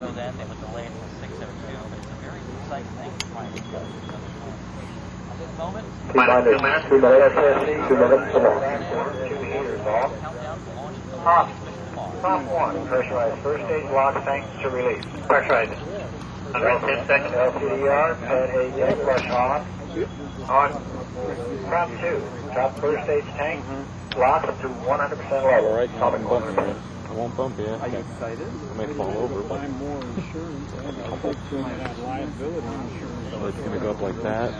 So then they would delay it to 6:02, but it's a very precise thing to try and do another time. At this moment, Minus 2 minutes. 2 minutes. 2 minutes. Come on. countdown to launch is Top. off. Top 1. Pressurized first stage launch tanks to release. Pressurized. 110 seconds. LCDR, pad A tank flush on. On. Prop 2. Top first stage tank. Lock to 100% level. All right, Atomic bump motor. you. I won't bump you. Are you excited? I may fall over, but Buy more insurance. I think you might have liability insurance. so it's going to go up like that.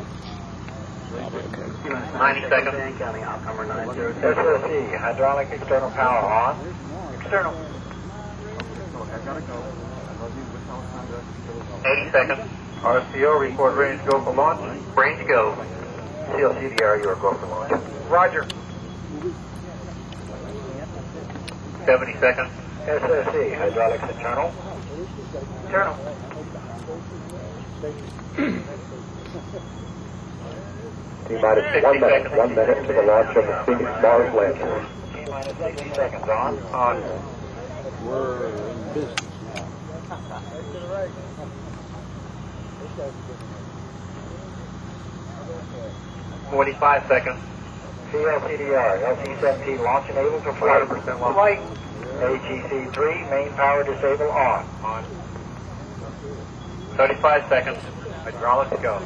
I'll be okay. 90 seconds. Counting outcomer 930. Hydraulic external power on. External. 80 seconds. RCO, report ready to go for launch. Ready to go. CLCDR, you are go for launch. Roger. 70 seconds. SSC, hydraulics internal. Internal. T-minus 1 minute. 60 1 minute to the launch of the Phoenix Mars lander. T-minus 60 seconds on. On. We're in business now. 45 seconds. CLCDR, LC-17 launch enabled to flight. 100% launch. Flight. AGC-3, main power disable on. On. 35 seconds. Hydraulics go.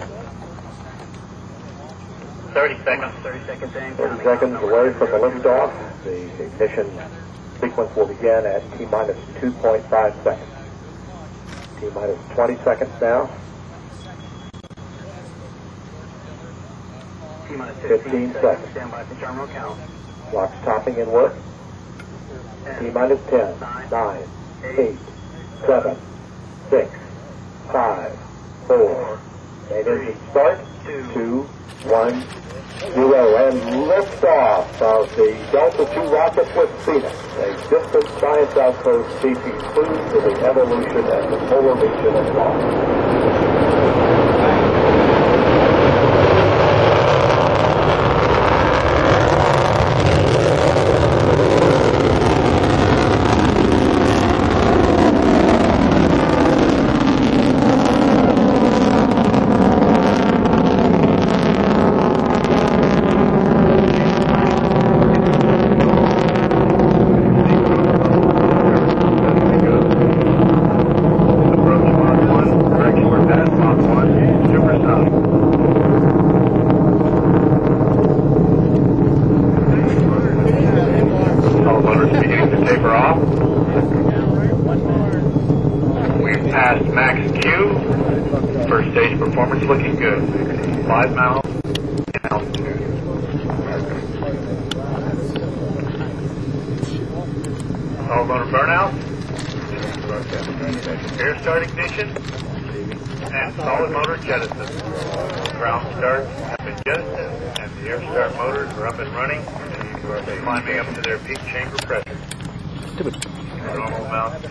30 seconds. 30 seconds in. 30 seconds away from the liftoff. The ignition sequence will begin at T-minus 2.5 seconds. T-minus 20 seconds now. 15 seconds. Stand by for terminal count. Clock's topping in work. T-minus 10, 9, 8, 7, 6, 5, 4. Main engine start. 2, 1, 0. And liftoff of the Delta II rocket with Phoenix, a distant science outpost seeking clues to the evolution and the polar region of Mars. We've passed max Q. First stage performance looking good. 5 miles in altitude. All motor burnout. Air start ignition. And solid motor jettison. Ground starts have been jettisoned and the air start motors are up and running. Climbing up to their peak chamber pressure. Normal amount